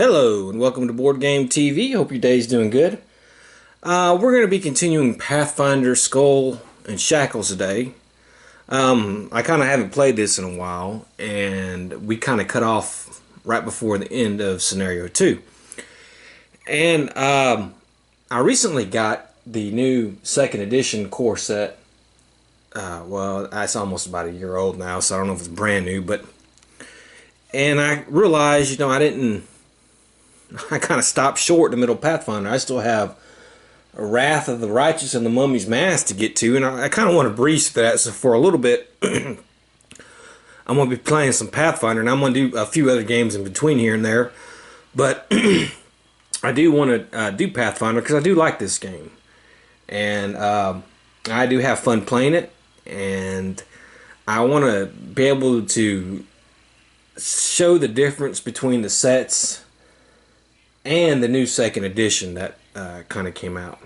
Hello and welcome to Boardgame TV. Hope your day's doing good. We're going to be continuing Pathfinder, Skull, and Shackles today. I kind of haven't played this in a while, and we kind of cut off right before the end of Scenario 2. And I recently got the new 2nd edition core set. Well, it's almost about a year old now, so I don't know if it's brand new, but... And I realized, I kind of stopped short in the middle of Pathfinder. I still have a Wrath of the Righteous and the Mummy's Mask to get to, and I kind of want to breeze through that. So for a little bit, I'm going to be playing some Pathfinder, and I'm going to do a few other games in between here and there. But I do want to do Pathfinder because I do like this game, and I do have fun playing it, and I want to be able to show the difference between the sets and the new 2nd edition that kind of came out.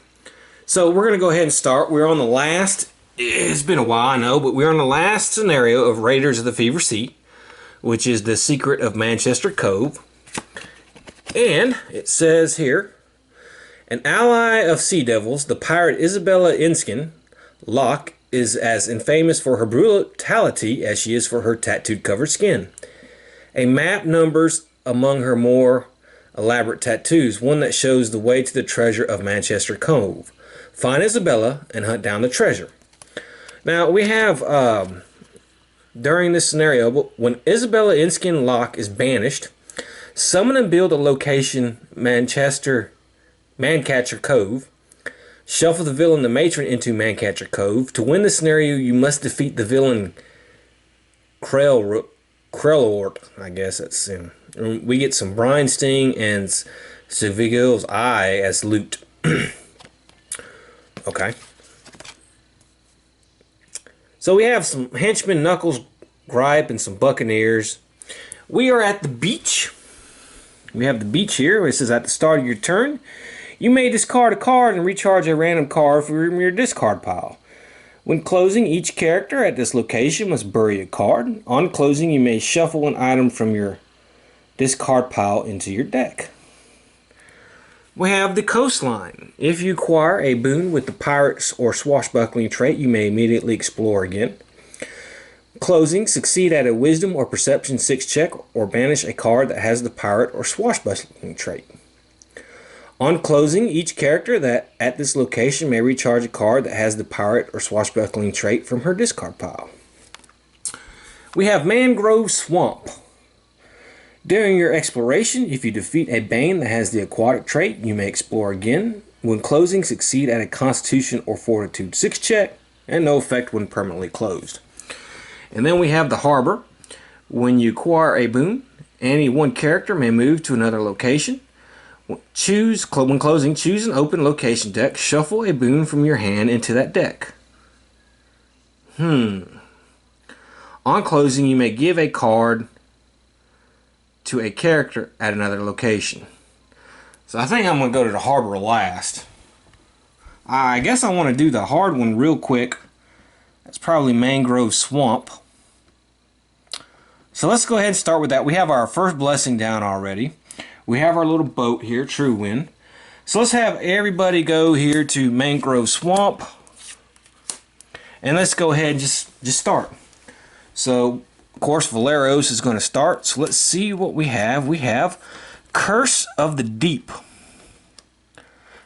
So we're going to go ahead and start. We're on the last, it's been a while, I know, but we're on the last scenario of Raiders of the Fever Sea, which is the Secret of Mancatcher Cove. And it says here, an ally of Sea Devils, the pirate Isabella Inskin, Locke, is as infamous for her brutality as she is for her tattooed covered skin. A map numbers among her more elaborate tattoos, one that shows the way to the treasure of Mancatcher Cove. Find Isabella and hunt down the treasure. Now we have, during this scenario, when Isabella Inskin Locke is banished, summon and build a location, Mancatcher Cove. Shuffle the villain, the matron, into Mancatcher Cove. To win the scenario, you must defeat the villain Krellort, I guess that's him. We get some Brine Sting and Sevigil's Eye as loot. Okay. So we have some henchmen, Knuckles, Gripe, and some Buccaneers. We are at the beach. We have the beach here. Where it says at the start of your turn, you may discard a card and recharge a random card from your discard pile. When closing, each character at this location must bury a card. On closing, you may shuffle an item from your discard pile into your deck. We have the coastline. If you acquire a boon with the pirates or swashbuckling trait, you may immediately explore again. Closing, succeed at a wisdom or perception 6 check or banish a card that has the pirate or swashbuckling trait. On closing, each character that at this location may recharge a card that has the pirate or swashbuckling trait from her discard pile. We have Mangrove Swamp. During your exploration, if you defeat a Bane that has the aquatic trait, you may explore again. When closing, succeed at a Constitution or Fortitude 6 check, and no effect when permanently closed. And then we have the Harbor. When you acquire a boon, any one character may move to another location. When closing, choose an open location deck. Shuffle a boon from your hand into that deck. On closing, you may give a card to a character at another location. So I think I'm going to go to the Harbor last. I guess I want to do the hard one real quick. That's probably Mangrove Swamp. So let's go ahead and start with that. We have our first blessing down already. We have our little boat here, True Wind. So let's have everybody go here to Mangrove Swamp. And let's go ahead and just start. So, of course, Valeros is going to start. So let's see what we have. We have Curse of the Deep.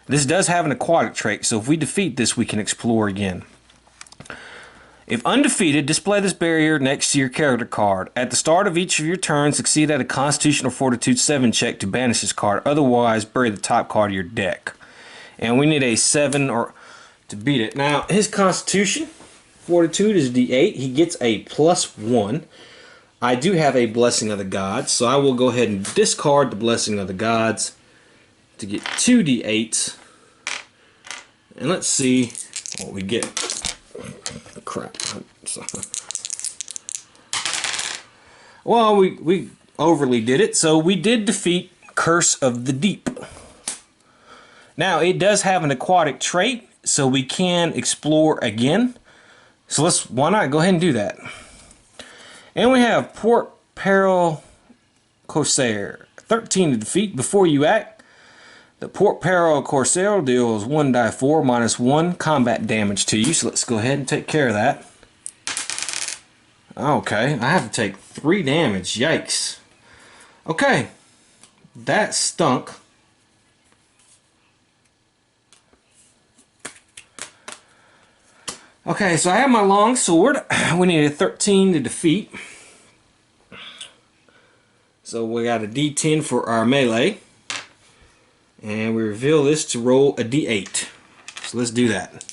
This does have an aquatic trait, so if we defeat this, we can explore again. If undefeated, display this barrier next to your character card. At the start of each of your turns, succeed at a Constitution or Fortitude 7 check to banish this card. Otherwise, bury the top card of your deck. And we need a 7 to beat it. Now, his Constitution, Fortitude is D8. He gets a +1. I do have a Blessing of the Gods, so I will go ahead and discard the Blessing of the Gods to get 2 D8s. And let's see what we get. Crap. Well, we overly did it, so we did defeat Curse of the Deep. Now, it does have an aquatic trait, so we can explore again. So why not go ahead and do that? And we have Port Peril Corsair. 13 to defeat. Before you act, the Port Peril Corsair deals 1d4 -1 combat damage to you. So let's go ahead and take care of that. Okay, I have to take 3 damage. Yikes. Okay, that stunk. Okay, so I have my long sword. We need a 13 to defeat. So we got a D10 for our melee. And we reveal this to roll a D8. So let's do that.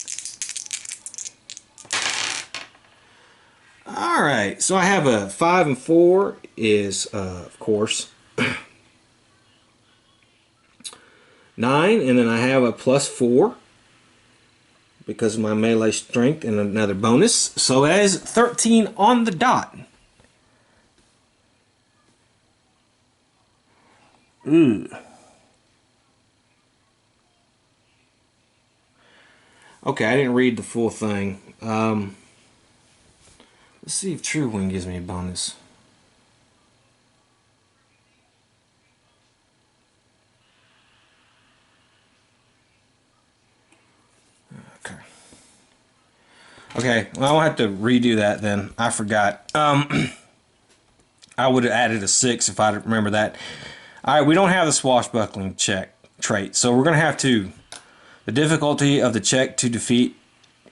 Alright, so I have a 5 and 4 is, of course, 9. And then I have a +4 because of my melee strength and another bonus. So that is 13 on the dot. Ooh. Okay, I didn't read the full thing. Let's see if True Wind gives me a bonus. Okay. Okay, well, I'll have to redo that then. I forgot. I would have added a 6 if I remember that. Alright, we don't have the swashbuckling check trait, so we're going to have to... The difficulty of the check to defeat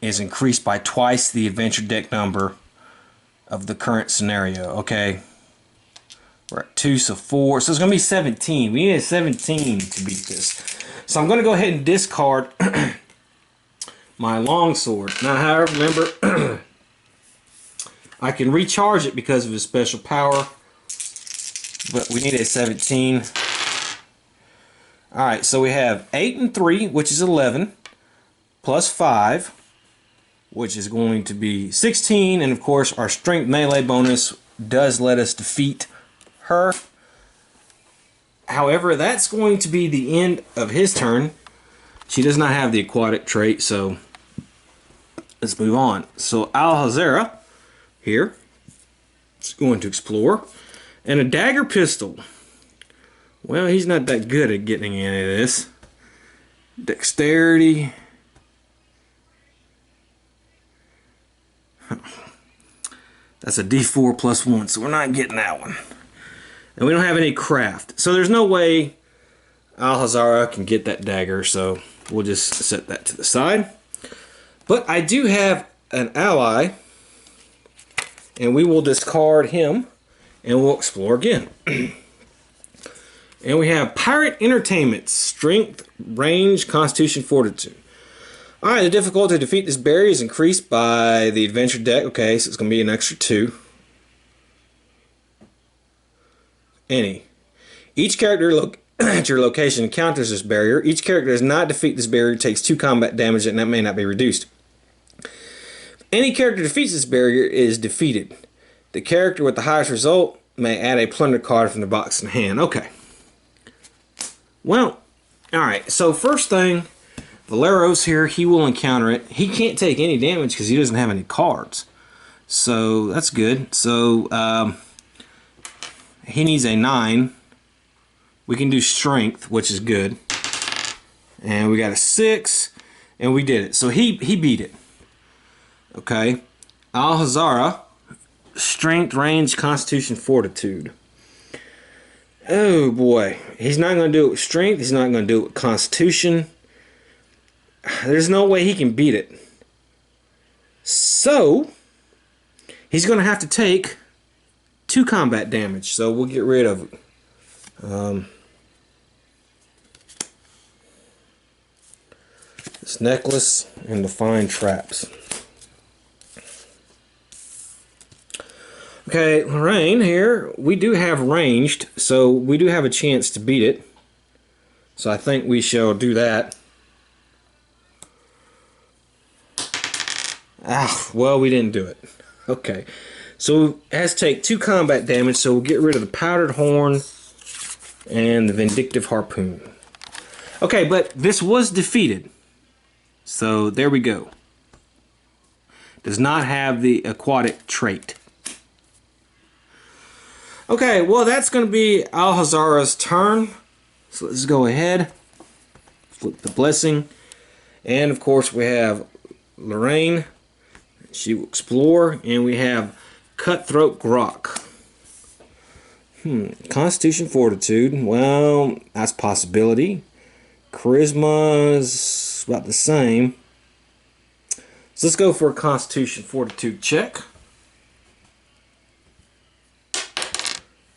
is increased by twice the adventure deck number of the current scenario. Okay, we're at 2, so 4. So it's going to be 17. We need a 17 to beat this. So I'm going to go ahead and discard my longsword. Now, however, remember, I can recharge it because of his special power, but we need a 17. Alright, so we have 8 and 3, which is 11, plus 5, which is going to be 16, and of course our strength melee bonus does let us defeat her. However, that's going to be the end of his turn. She does not have the aquatic trait, so let's move on. So Alhazera here is going to explore, and a dagger pistol. Well, he's not that good at getting any of this. Dexterity. That's a D4 +1, so we're not getting that one. And we don't have any craft. So there's no way Alhazara can get that dagger, so we'll just set that to the side. But I do have an ally, and we will discard him, and we'll explore again. And we have Pirate Entertainment, Strength, Range, Constitution, Fortitude. Alright, the difficulty to defeat this barrier is increased by the adventure deck. Okay, so it's going to be an extra 2. Any. Each character at your location encounters this barrier. Each character does not defeat this barrier takes 2 combat damage, and that may not be reduced. Any character defeats this barrier is defeated. The character with the highest result may add a plunder card from the box in hand. Okay. Well, alright, so first thing, Valero's here, he will encounter it. He can't take any damage because he doesn't have any cards. So, that's good. So, he needs a 9. We can do strength, which is good. And we got a 6, and we did it. So, he beat it. Okay. Alhazara, strength, range, constitution, fortitude. Oh boy, he's not going to do it with strength, he's not going to do it with constitution. There's no way he can beat it. So, he's going to have to take 2 combat damage, so we'll get rid of it. This necklace and the fine traps. Okay, Lorraine here, we do have ranged, so we do have a chance to beat it. So I think we shall do that. Ah, well, we didn't do it. Okay, so it has to take 2 combat damage, so we'll get rid of the powdered horn and the vindictive harpoon. Okay, but this was defeated. So there we go. Does not have the aquatic trait. Okay, well that's going to be Alhazara's turn. So let's go ahead, flip the blessing, and of course we have Lorraine. She will explore, and we have Cutthroat Grok. Constitution, Fortitude. Well, that's a possibility. Charisma is about the same. So let's go for a Constitution, Fortitude check.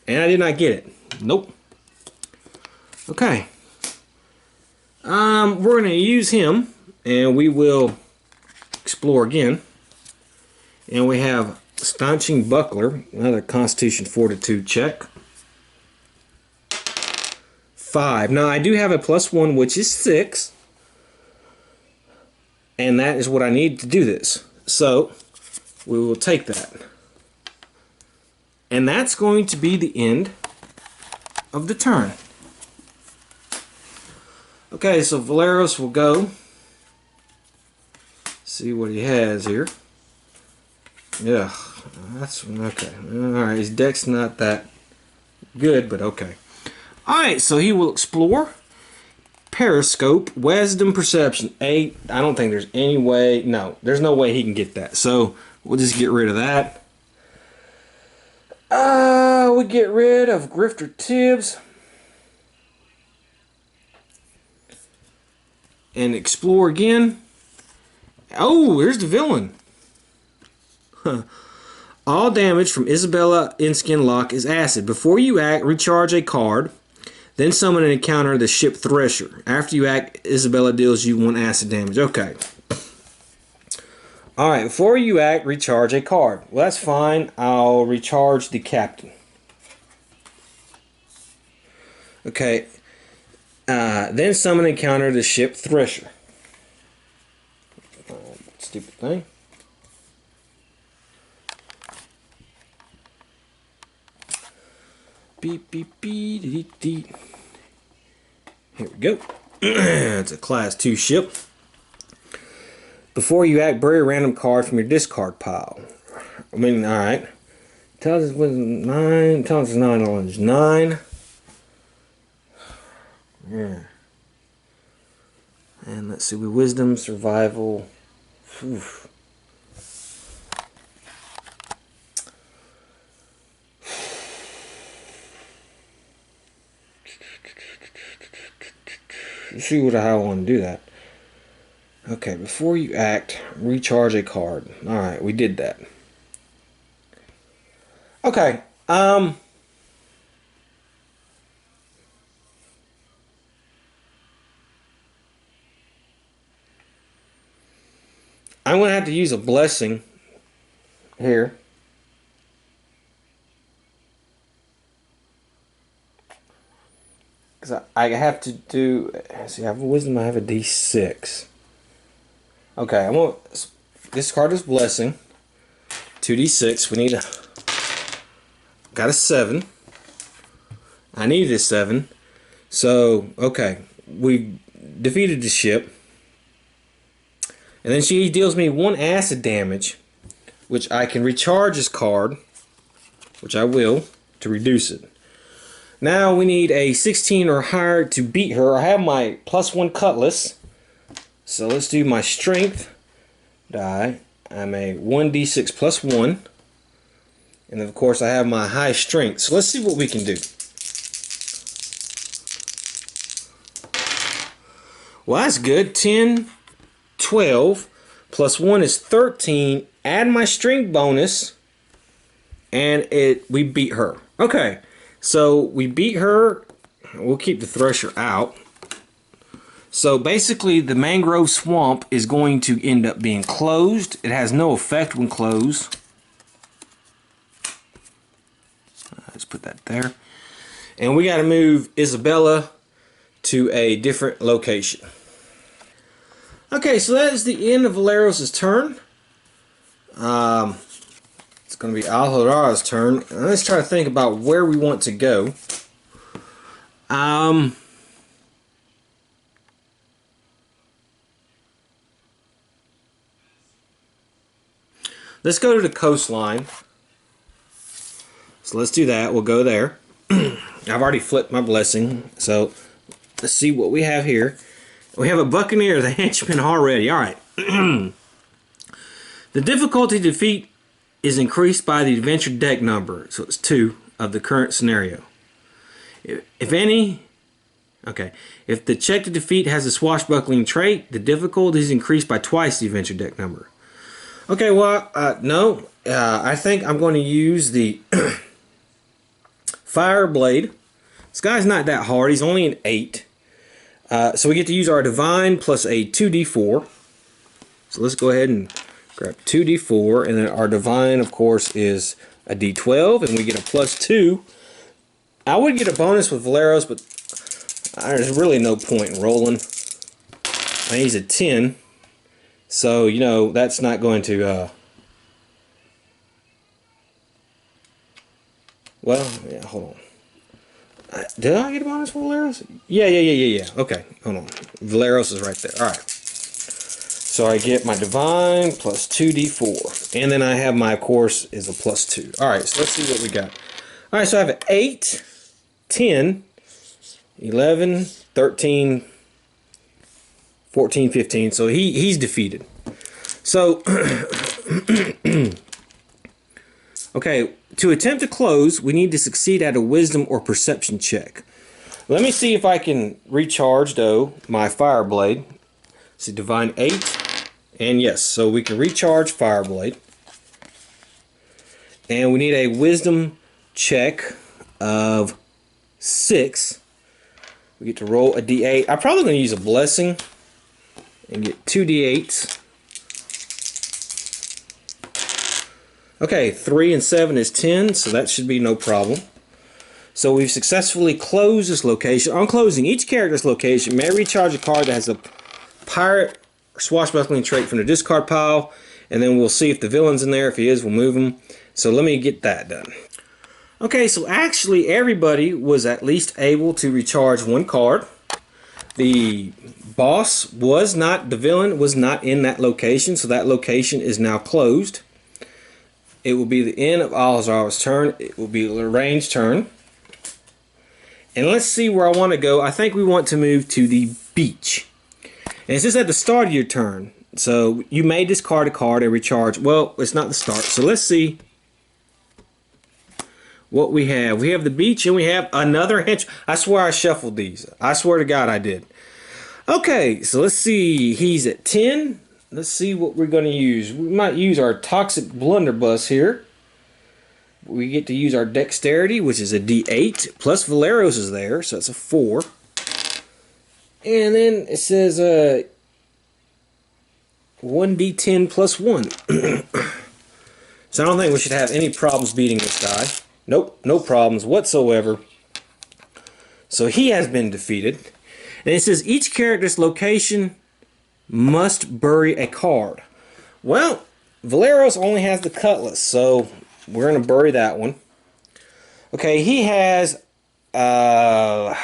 And I did not get it. Nope. Okay. We're going to use him, and we will explore again. And we have Staunching Buckler, another Constitution Fortitude check. 5. Now I do have a +1, which is 6. And that is what I need to do this. So we will take that. And that's going to be the end of the turn. Okay, so Valeros will go. See what he has here. Yeah, that's okay. Alright, his deck's not that good, but okay. Alright, so he will explore. Periscope, Wisdom, Perception, 8. I don't think there's any way. No, there's no way he can get that. So we'll just get rid of that. We get rid of Grifter Tibbs. And explore again. Oh, there's the villain. All damage from Isabella Inskin Lock is acid. Before you act, recharge a card. Then summon and encounter the ship Thresher. After you act, Isabella deals you 1 acid damage. Okay. Alright, before you act, recharge a card. Well, that's fine. I'll recharge the captain. Okay. Then summon and encounter the ship Thresher. Stupid thing. Beep, beep, beep, dee, dee. Here we go. It's a class 2 ship. Before you act, bury a random card from your discard pile. I mean, alright. Tells us with 9. Tells us 9 orange. 9. Yeah. And let's see, with Wisdom, Survival. Oof. Let's see how I want to do that. Okay, before you act, recharge a card. Alright, we did that. Okay, I'm going to have to use a blessing here. Because I have to do... See, I have a wisdom, I have a d6. Okay, I'm going to discard this blessing. 2d6. We need a... Got a 7. I needed a 7. So, okay. We defeated the ship. And then she deals me 1 acid damage, which I can recharge this card, which I will, to reduce it. Now we need a 16 or higher to beat her. I have my +1 cutlass. So let's do my strength die. I'm a 1d6 +1. And then of course I have my high strength. So let's see what we can do. Well, that's good. 10, 12, +1 is 13. Add my strength bonus, and we beat her. Okay, so we beat her. We'll keep the Thresher out. So basically, the mangrove swamp is going to end up being closed. It has no effect when closed. Let's put that there. And we got to move Isabella to a different location. Okay, so that is the end of Valeros' turn. It's going to be Alhara's turn. Let's try to think about where we want to go. Let's go to the coastline. So let's do that. We'll go there. I've already flipped my blessing. So let's see what we have here. We have a Buccaneer, the henchman already. All right. The difficulty to defeat is increased by the adventure deck number. So it's 2 of the current scenario. If any... Okay, if the check to defeat has a swashbuckling trait, the difficulty is increased by twice the adventure deck number. Okay, well, no. I think I'm going to use the Fire Blade. This guy's not that hard. He's only an 8. So we get to use our Divine plus a 2d4. So let's go ahead and grab 2d4. And then our Divine, of course, is a d12. And we get a plus 2. I would get a bonus with Valeros, but there's really no point in rolling. He's a 10. So, you know, that's not going to... Well, yeah, hold on. Did I get a bonus for Valeros? Yeah. Okay, hold on. Valeros is right there. Alright. So I get my Divine plus 2d4. And then I have my, of course, is a plus 2. Alright, so let's see what we got. Alright, so I have an 8, 10, 11, 13, 14, 15. So he's defeated. So, okay, to attempt to close, we need to succeed at a wisdom or perception check. Let me see if I can recharge, though, my Fireblade. See, Divine 8. And yes, so we can recharge Fireblade. And we need a wisdom check of 6. We get to roll a d8. I'm probably going to use a blessing and get 2 d8s. Okay, 3 and 7 is 10, so that should be no problem. So we've successfully closed this location. On closing, each character's location may recharge a card that has a pirate or swashbuckling trait from the discard pile, and then we'll see if the villain's in there. If he is, we'll move him. So let me get that done. Okay, so actually everybody was at least able to recharge 1 card. The boss was not, the villain was not in that location, so that location is now closed. It will be the end of Alazar's turn. It will be Lorraine's turn. And let's see where I want to go. I think we want to move to the beach. And it's just at the start of your turn. So you may discard a card and recharge. Well, it's not the start. So let's see what we have. We have the beach and we have another hench. I swear I shuffled these. I swear to God I did. Okay, so let's see. He's at 10. Let's see what we're going to use. We might use our Toxic Blunderbuss here. We get to use our Dexterity, which is a D8. Plus Valeros is there, so that's a 4. And then it says 1d10 plus 1. So I don't think we should have any problems beating this guy. Nope, no problems whatsoever. So he has been defeated. And it says each character's location must bury a card. Well, Valeros only has the Cutlass, so we're going to bury that one. Okay, he has the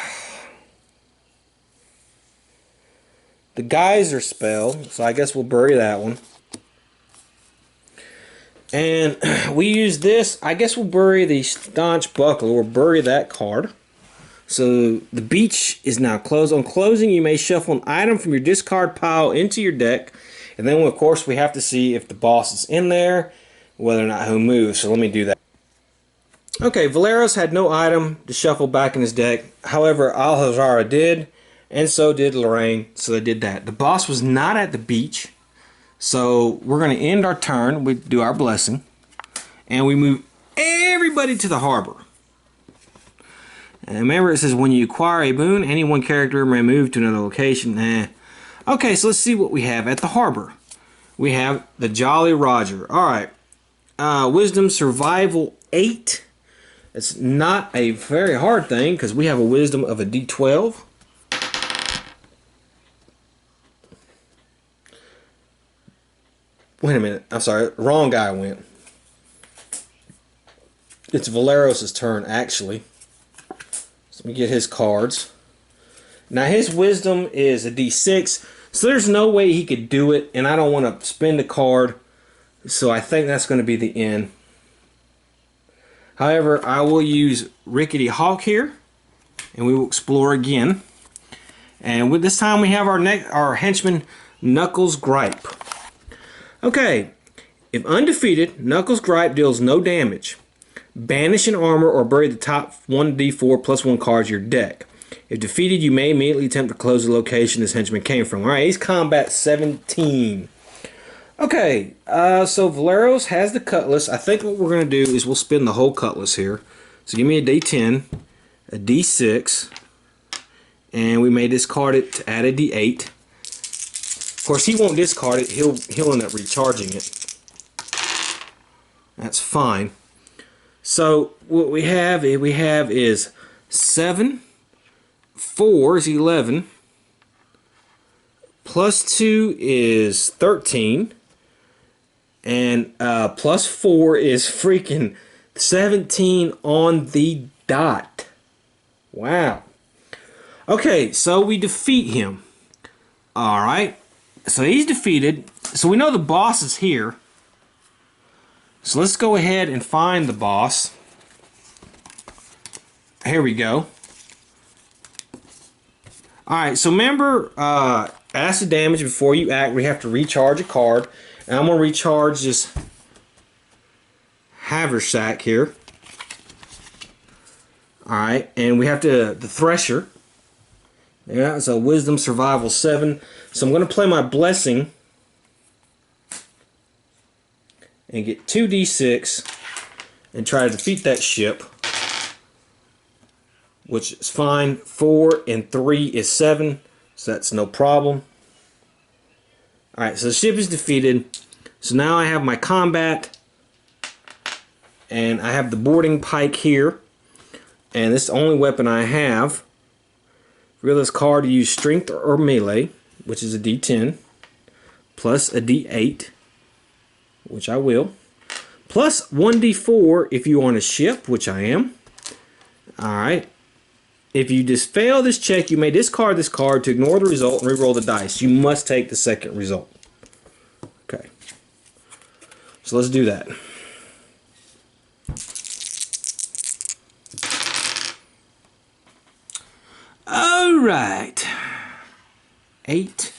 Geyser spell, so I guess we'll bury that one. And we use this. I guess we'll bury the Staunch Buckler. We'll bury that card. So the beach is now closed. On closing, you may shuffle an item from your discard pile into your deck. And then, of course, we have to see if the boss is in there, whether or not he'll move. So let me do that. Okay, Valeros had no item to shuffle back in his deck. However, Alhazara did, and so did Lorraine. So they did that. The boss was not at the beach. So we're going to end our turn. We do our blessing. And we move everybody to the harbor. And remember, it says when you acquire a boon, any one character may move to another location. Okay, so let's see what we have at the harbor. We have the Jolly Roger. Alright. Wisdom Survival 8. It's not a very hard thing because we have a wisdom of a D12. Wait a minute. I'm sorry. Wrong guy went. It's Valeros' turn, actually. So let me get his cards. Now his wisdom is a D6, so there's no way he could do it, and I don't want to spend a card, so I think that's going to be the end. However, I will use Rickety Hawk here, and we will explore again. And with this time we have our henchman Knuckles Gripe. Okay, if undefeated, Knuckles Gripe deals no damage. Banish an armor or bury the top 1d4 plus 1 cards of your deck. If defeated, you may immediately attempt to close the location this henchman came from. Alright, he's combat 17. Okay, so Valeros has the cutlass. I think what we're going to do is we'll spin the whole cutlass here. So give me a d10, a d6, and we may discard it to add a d8. Of course, he won't discard it. He'll end up recharging it. That's fine. So what we have is 7, 4 is 11, plus 2 is 13, and plus 4 is freaking 17 on the dot. Wow. Okay, so we defeat him. Alright, so he's defeated. So we know the boss is here. So let's go ahead and find the boss. Here we go. Alright, so remember, acid damage before you act, we have to recharge a card. And I'm going to recharge this Haversack here. Alright, and we have the Thresher. Yeah, it's a Wisdom Survival 7. So I'm going to play my Blessing and get 2d6 and try to defeat that ship, which is fine. 4 and 3 is 7, so that's no problem. Alright, so the ship is defeated. So now I have my combat, and I have the boarding pike here, and this is the only weapon I have. Reveal this card to use strength or melee, which is a d10, plus a d8, which I will, plus 1d4 if you're on a ship, which I am. Alright. If you just fail this check, you may discard this card to ignore the result and re-roll the dice. You must take the second result. Okay. So let's do that. Alright. 8,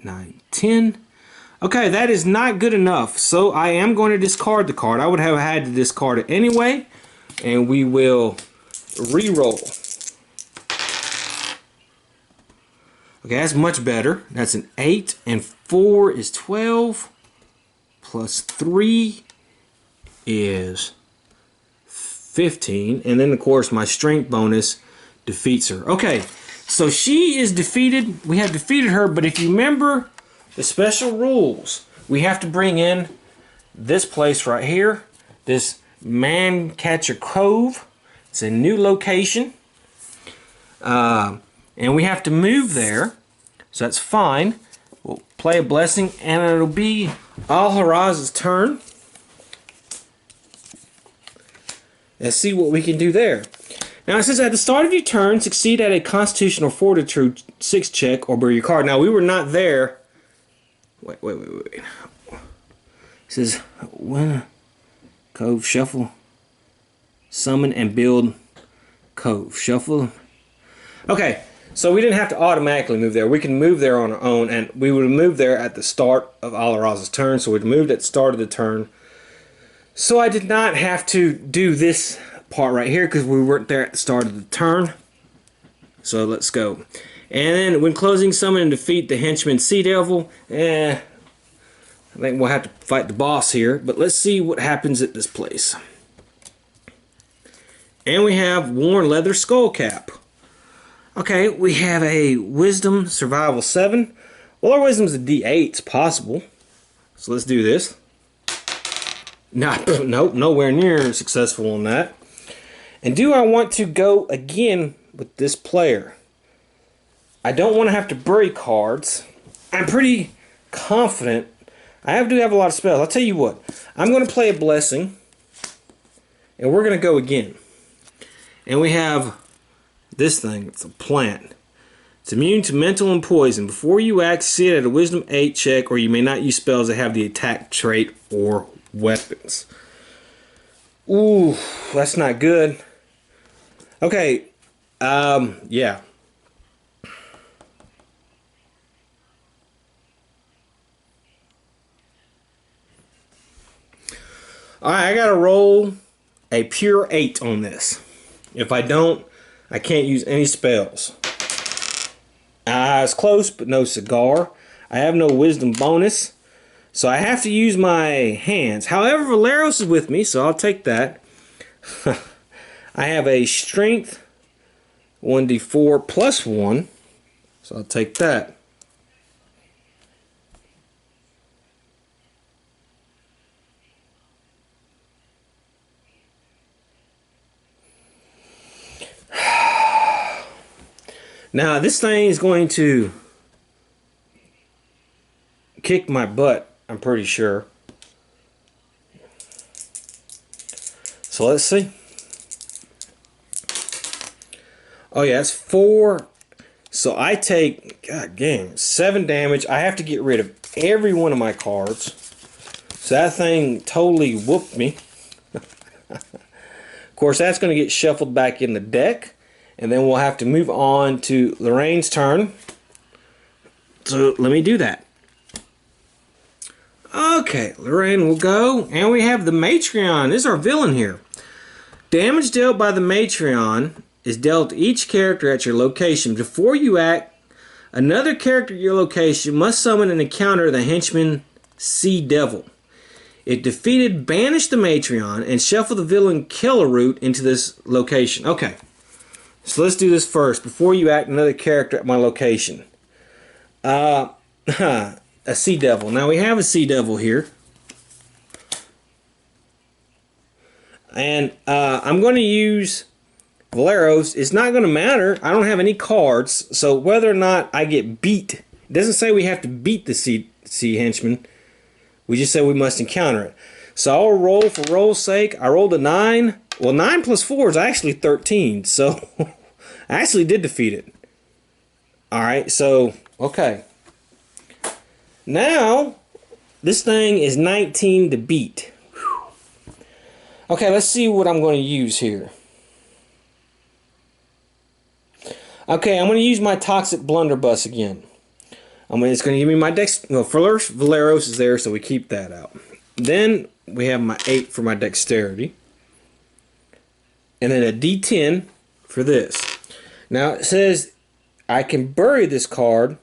9, 10. Okay, that is not good enough. So I am going to discard the card. I would have had to discard it anyway. And we will re-roll. Okay, that's much better. That's an 8, and 4 is 12, plus 3 is 15, and then of course my strength bonus defeats her. Okay, so she is defeated. We have defeated her, but if you remember the special rules, we have to bring in this place right here, this Mancatcher Cove. It's a new location, and we have to move there, so that's fine. We'll play a Blessing, and it'll be Al-Haraz's turn. Let's see what we can do there. Now it says at the start of your turn, succeed at a Constitution or Fortitude 6 check or bury your card. Now we were not there. Wait. It says when Cove, shuffle, summon and build Cove, shuffle. Okay, so we didn't have to automatically move there. We can move there on our own, and we would have moved there at the start of Al-Haraz's turn. So we'd moved at the start of the turn. So I did not have to do this part right here because we weren't there at the start of the turn. So let's go. And then when closing, summon and defeat the henchman Sea Devil. I think we'll have to fight the boss here, but let's see what happens at this place. And we have worn leather skull cap. Okay, we have a Wisdom Survival 7. Well, our Wisdom's a D8, it's possible. So let's do this. Nope, nowhere near successful on that. And do I want to go again with this player? I don't want to have to bury cards. I'm pretty confident. I do have a lot of spells. I'll tell you what. I'm going to play a Blessing. And we're going to go again. And we have this thing. It's a plant. It's immune to mental and poison. Before you act, see it at a Wisdom 8 check, or you may not use spells that have the attack trait or weapons. Ooh, that's not good. Okay, yeah. Alright, I gotta roll a pure 8 on this. If I don't, I can't use any spells. It's close, but no cigar. I have no wisdom bonus, so I have to use my hands. However, Valeros is with me, so I'll take that. I have a strength 1d4 plus 1, so I'll take that. Now this thing is going to kick my butt, I'm pretty sure. So let's see. Oh yeah, it's 4. So I take, god dang, 7 damage. I have to get rid of every one of my cards. So that thing totally whooped me. Of course, that's going to get shuffled back in the deck. And then we'll have to move on to Lorraine's turn. So let me do that. Okay, Lorraine will go. And we have the Matreon. This is our villain here. Damage dealt by the Matreon is dealt to each character at your location. Before you act, another character at your location must summon and encounter the henchman Sea Devil. If defeated, banish the Matreon and shuffle the villain Killer Root into this location. Okay. So let's do this first. Before you act, another character at my location. A Sea Devil. Now we have a Sea Devil here. And I'm going to use Valeros. It's not going to matter. I don't have any cards. So whether or not I get beat. It doesn't say we have to beat the sea henchman. We just say we must encounter it. So I'll roll for roll's sake. I rolled a 9. Well, 9 plus 4 is actually 13. So I actually did defeat it. Alright, so, okay. Now, this thing is 19 to beat. Whew. Okay, let's see what I'm going to use here. Okay, I'm going to use my Toxic Blunderbuss again. It's going to give me my dex. No, first Valeros is there, so we keep that out. Then we have my 8 for my dexterity. And then a D10 for this. Now it says I can bury this card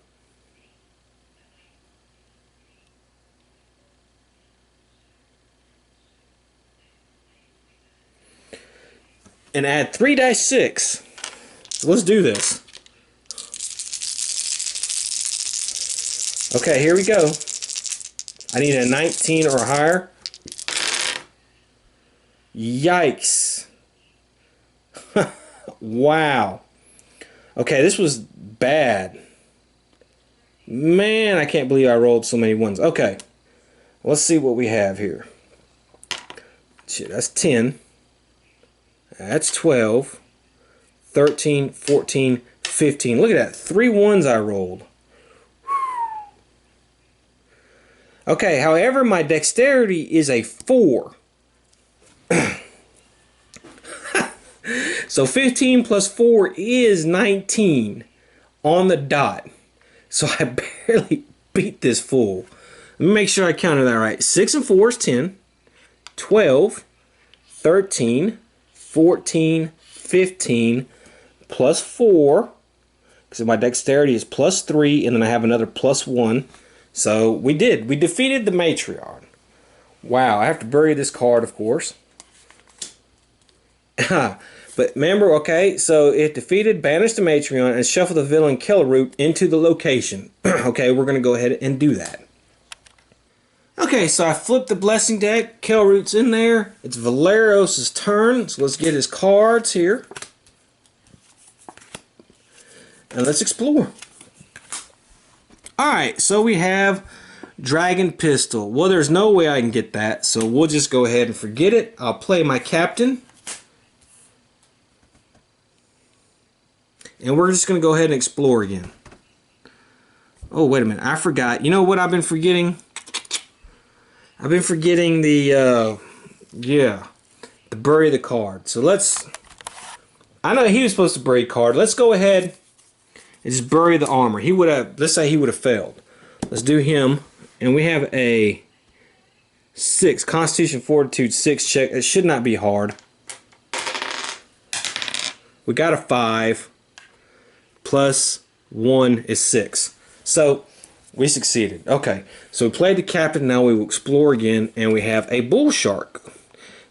and add 3-6. So let's do this. Okay, here we go. I need a 19 or higher. Yikes. Wow. Okay, this was bad. Man, I can't believe I rolled so many ones. Okay, let's see what we have here. Shit, that's 10. That's 12. 13, 14, 15. Look at that. 3 ones I rolled. Okay, however, my dexterity is a 4. So 15 plus 4 is 19 on the dot. So I barely beat this fool. Let me make sure I counted that right. 6 and 4 is 10. 12, 13, 14, 15, plus 4. Because my dexterity is plus 3, and then I have another plus 1. So we did. We defeated the Matreon. Wow, I have to bury this card, of course. But remember, okay, so it defeated, banished the Matreon, and shuffled the villain Killer Root into the location. Okay, we're going to go ahead and do that. Okay, so I flipped the Blessing deck. Killer Root's in there. It's Valeros' turn, so let's get his cards here. And let's explore. Alright, so we have Dragon Pistol. Well, there's no way I can get that, so we'll just go ahead and forget it. I'll play my captain. And we're just going to go ahead and explore again. Oh, wait a minute. I forgot. You know what I've been forgetting? I've been forgetting the to bury the card. So I know he was supposed to bury a card. Let's go ahead and just bury the armor. He would have, let's say he would have failed. Let's do him. And we have a 6, Constitution Fortitude 6 check. It should not be hard. We got a 5. Plus 1 is 6. So we succeeded. Okay, so we played the captain. Now we will explore again, and we have a bull shark.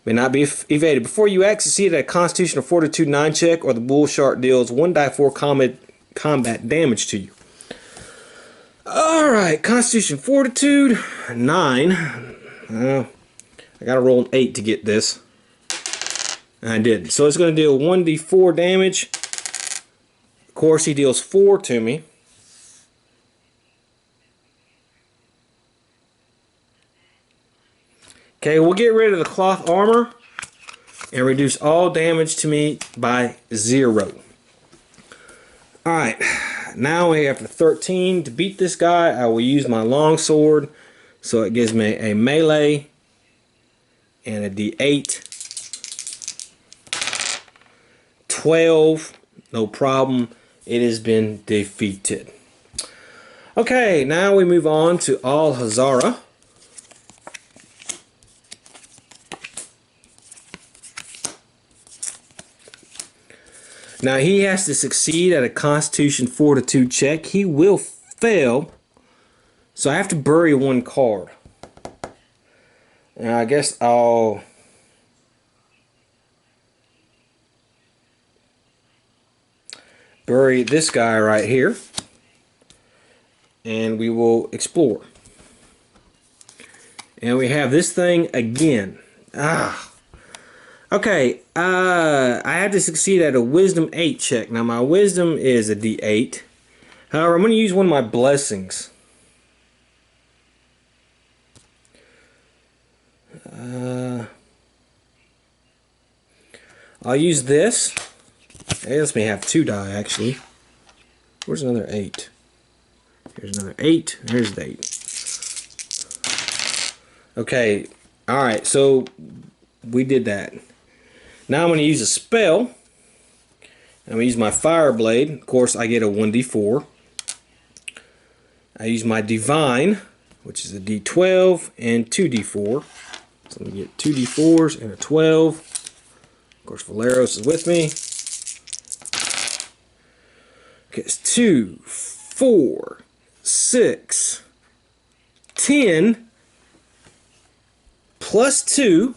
May not be evaded. Before you act, succeed at a Constitution or Fortitude 9 check, or the bull shark deals 1d4 combat damage to you. Alright, Constitution Fortitude 9. I gotta roll an 8 to get this. And I didn't. So it's going to deal 1d4 damage. Of course, he deals 4 to me. Okay, we'll get rid of the cloth armor and reduce all damage to me by 0. Alright, now we have 13. To beat this guy, I will use my longsword. So it gives me a melee and a d8. 12, no problem. It has been defeated. Okay, now we move on to Al Hazara. Now he has to succeed at a Constitution Fortitude check. He will fail, so I have to bury 1 card. And I guess I'll bury this guy right here, and we will explore. And we have this thing again. Okay, I had to succeed at a Wisdom 8 check. Now my Wisdom is a D8. However, I'm going to use one of my blessings. I'll use this. It lets me have 2 die, actually. Where's another 8? Here's another 8. Here's the 8. Okay, alright, so we did that. Now I'm going to use a spell. I'm going to use my fire blade. Of course, I get a 1d4. I use my divine, which is a d12 and 2d4. So I'm going to get 2d4s and a 12. Of course, Valeros is with me. Okay, it's 2, 4, 6, 10, plus 2,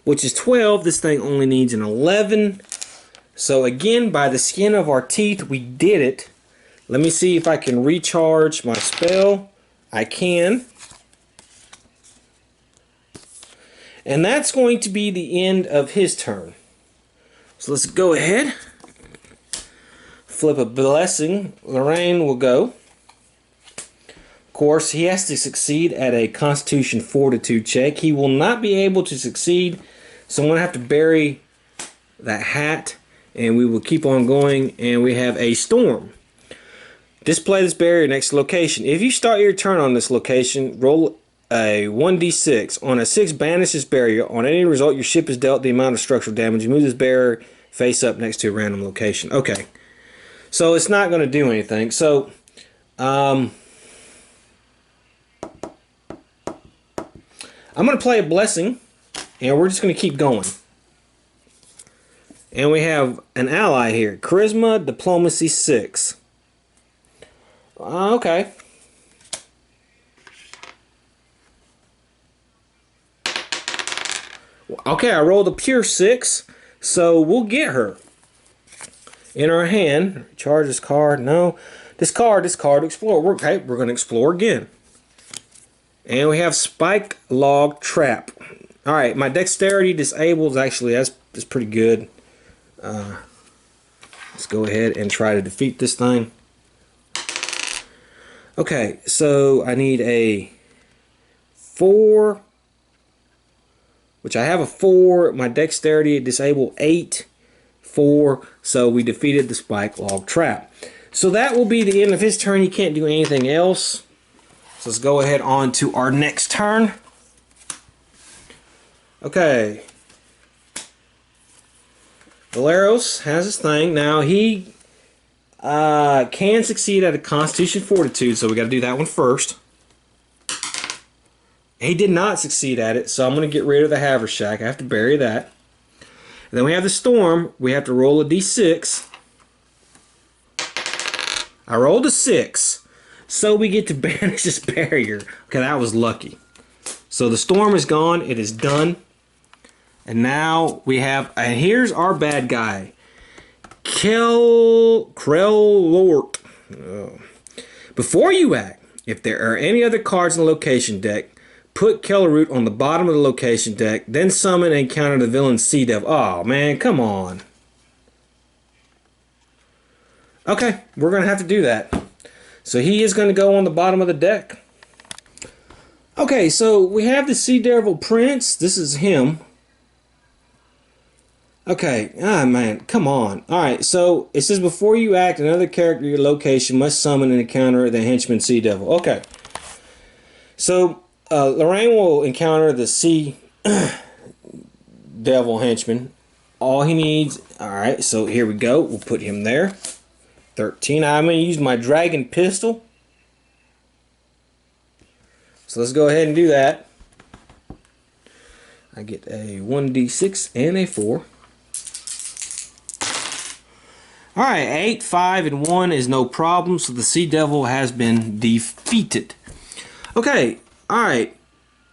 which is 12. This thing only needs an 11. So again, by the skin of our teeth, we did it. Let me see if I can recharge my spell. I can. And that's going to be the end of his turn. So let's go ahead. Flip a blessing. Lorraine will go. Of course, he has to succeed at a Constitution Fortitude check. He will not be able to succeed, so I'm going to have to bury that hat, and we will keep on going, and we have a storm. Display this barrier next to location. If you start your turn on this location, roll a 1d6. On a 6, banish this barrier. On any result, your ship is dealt the amount of structural damage. Move this barrier face up next to a random location. Okay. So it's not going to do anything. So, I'm going to play a blessing, and we're just going to keep going. And we have an ally here. Charisma, Diplomacy 6. Okay. Okay, I rolled a pure 6, so we'll get her. In our hand, charge this card. No, discard, explore. Okay, we're going to explore again. And we have Spike Log Trap. Alright, my dexterity disabled. Actually, that's pretty good. Let's go ahead and try to defeat this thing. Okay, so I need a 4, which I have a 4. My dexterity disabled 8, 4. So we defeated the Spike Log Trap. So that will be the end of his turn. He can't do anything else. So let's go ahead on to our next turn. Okay. Valeros has his thing. Now he can succeed at a Constitution Fortitude, so we got to do that one first. He did not succeed at it, so I'm going to get rid of the Haversack. I have to bury that. And then we have the Storm. We have to roll a d6. I rolled a 6, so we get to banish this barrier. Okay, that was lucky. So the Storm is gone. It is done. And now we have, and here's our bad guy. Krellort. Oh. Before you act, if there are any other cards in the location deck, put Kellerroot on the bottom of the location deck, then summon and encounter the villain Sea Devil. Oh man, come on. Okay, we're going to have to do that. So he is going to go on the bottom of the deck. Okay, so we have the Sea Devil Prince. This is him. Okay, man, come on. Alright, so it says before you act, another character in your location must summon and encounter the henchman Sea Devil. Okay. So, Lorraine will encounter the Sea Devil henchman. All he needs, alright, so here we go. We'll put him there. 13. I'm going to use my dragon pistol. So let's go ahead and do that. I get a 1d6 and a 4. Alright, 8, 5, and 1 is no problem, so the Sea Devil has been defeated. Okay, alright.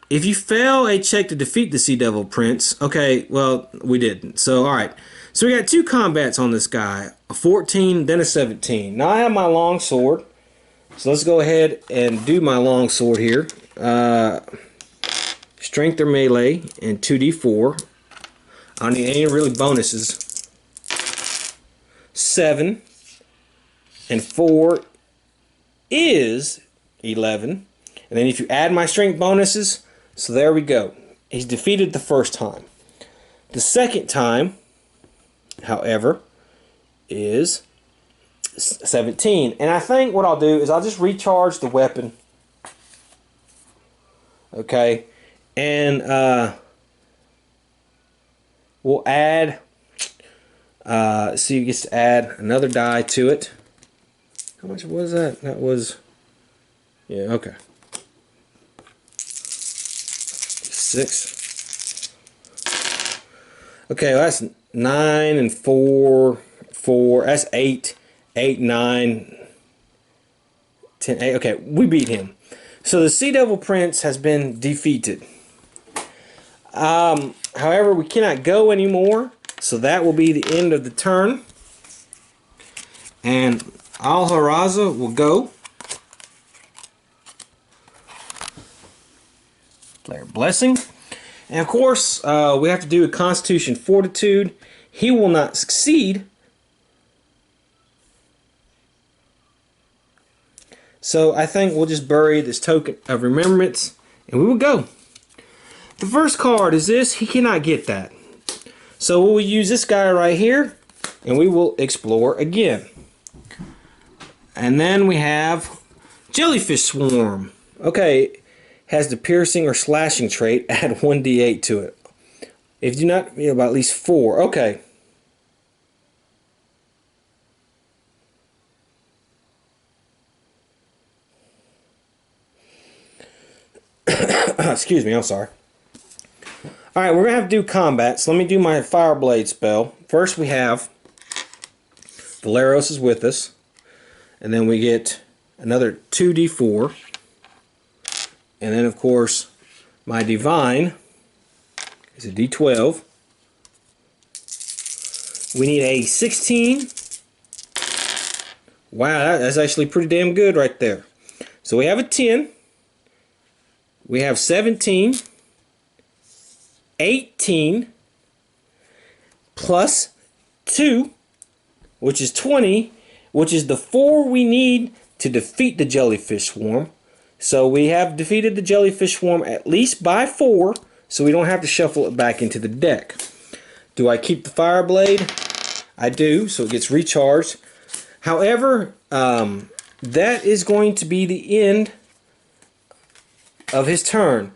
If you fail a check to defeat the Sea Devil Prince, okay, well, we didn't. So, alright. So we got 2 combats on this guy. A 14, then a 17. Now I have my long sword. So let's go ahead and do my long sword here. Strength or melee and 2d4. I don't need any really bonuses. 7 and 4 is 11. And then if you add my strength bonuses, so there we go. He's defeated the first time. The second time, however, is 17. And I think what I'll do is I'll just recharge the weapon. Okay. And we'll add... so you get to add another die to it. How much was that? That was, yeah, okay. 6. Okay, well that's 9 and 4. That's 8. 8, 9, 10, 8. Okay, we beat him. So the Sea Devil Prince has been defeated. However, we cannot go anymore. So that will be the end of the turn. And Al-Haraza will go. Player Blessing. And of course, we have to do a Constitution Fortitude. He will not succeed. So I think we'll just bury this token of remembrance. And we will go. The first card is this. He cannot get that. So we'll use this guy right here, and we will explore again. And then we have Jellyfish Swarm. Okay, has the piercing or slashing trait. Add 1d8 to it. If you do not, you know, about at least 4. Okay. Excuse me, I'm sorry. Alright, we're going to have to do combat, so let me do my Fireblade spell. First we have Valeros is with us, and then we get another 2d4, and then of course my Divine is a d12. We need a 16. Wow, that's actually pretty damn good right there. So we have a 10, we have 17, 18 plus 2, which is 20, which is the 4 we need to defeat the Jellyfish Swarm. So we have defeated the Jellyfish Swarm at least by 4, so we don't have to shuffle it back into the deck. Do I keep the Fireblade? I do, so it gets recharged. However, that is going to be the end of his turn.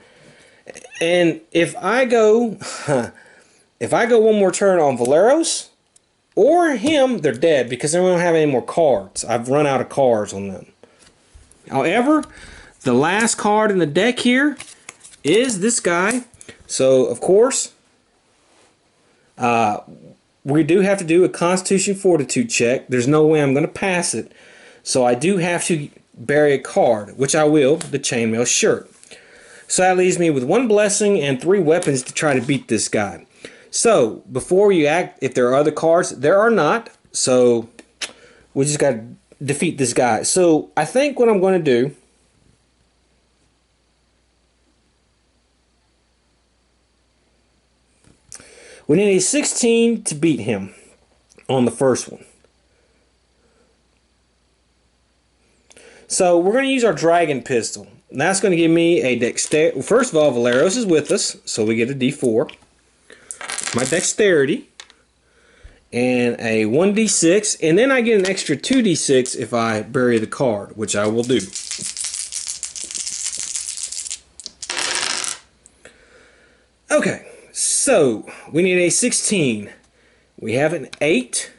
And if I go one more turn on Valeros, or him, they're dead because they don't have any more cards. I've run out of cards on them. However, the last card in the deck here is this guy. So, of course, we do have to do a Constitution Fortitude check. There's no way I'm going to pass it. So I do have to bury a card, which I will, the chainmail shirt. So that leaves me with 1 blessing and 3 weapons to try to beat this guy. So, before you act, if there are other cards, there are not. So, we just got to defeat this guy. So, I think what I'm going to do, we need a 16 to beat him on the first one. So, we're going to use our dragon pistol. And that's going to give me a dexterity. First of all, Valeros is with us, so we get a D4. My dexterity. And a 1d6. And then I get an extra 2d6 if I bury the card, which I will do. Okay, so we need a 16. We have an 8.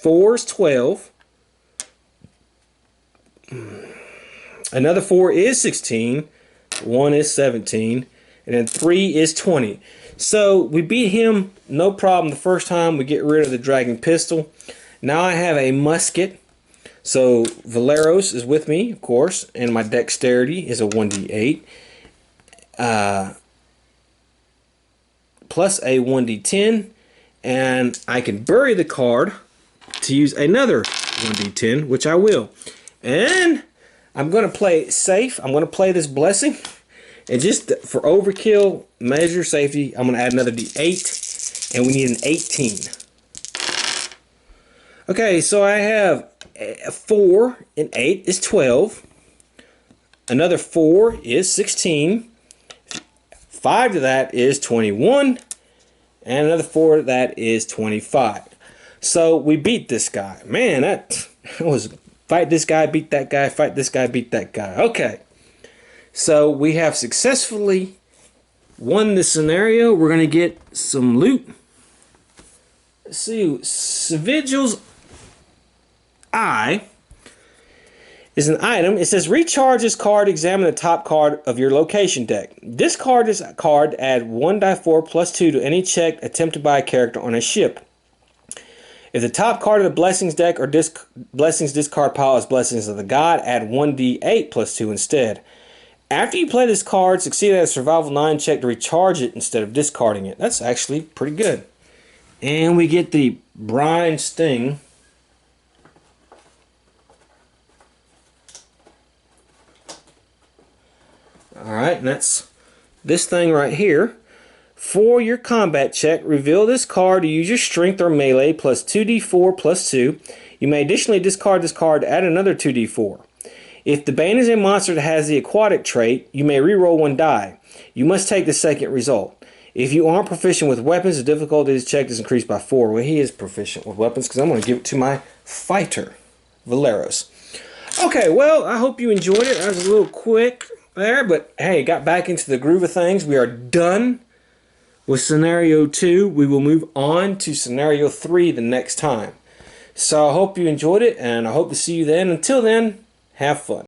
4 is 12. Another 4 is 16, 1 is 17, and then 3 is 20. So we beat him no problem the first time. We get rid of the dragon pistol. Now I have a musket. So Valeros is with me, of course, and my dexterity is a 1d8. Plus a 1d10, and I can bury the card to use another 1d10, which I will. And I'm going to play it safe. I'm going to play this blessing. And just for overkill measure safety, I'm going to add another D8. And we need an 18. Okay, so I have a 4 and 8 is 12. Another 4 is 16. 5 to that is 21. And another 4 to that is 25. So we beat this guy. Man, that was... Fight this guy, beat that guy, fight this guy, beat that guy. Okay. So we have successfully won this scenario. We're going to get some loot. Let's see. Savigil's Eye is an item. It says recharge this card, examine the top card of your location deck. This card is a card to add 1d4 plus 2 to any check attempted by a character on a ship. If the top card of the Blessings deck or Blessings discard pile is Blessings of the God, add 1d8 plus 2 instead. After you play this card, succeed at a Survival 9 check to recharge it instead of discarding it. That's actually pretty good. And we get the Brine Sting. Alright, and that's this thing right here. For your combat check, reveal this card to use your strength or melee plus 2d4 plus 2. You may additionally discard this card to add another 2d4. If the Bane is a monster that has the aquatic trait, you may reroll 1 die. You must take the second result. If you aren't proficient with weapons, the difficulty of this check is increased by 4. Well, he is proficient with weapons because I'm going to give it to my fighter, Valeros. Okay, well, I hope you enjoyed it. That was a little quick there, but hey, got back into the groove of things. We are done with scenario 2. We will move on to scenario 3 the next time. So I hope you enjoyed it, and I hope to see you then. Until then, have fun.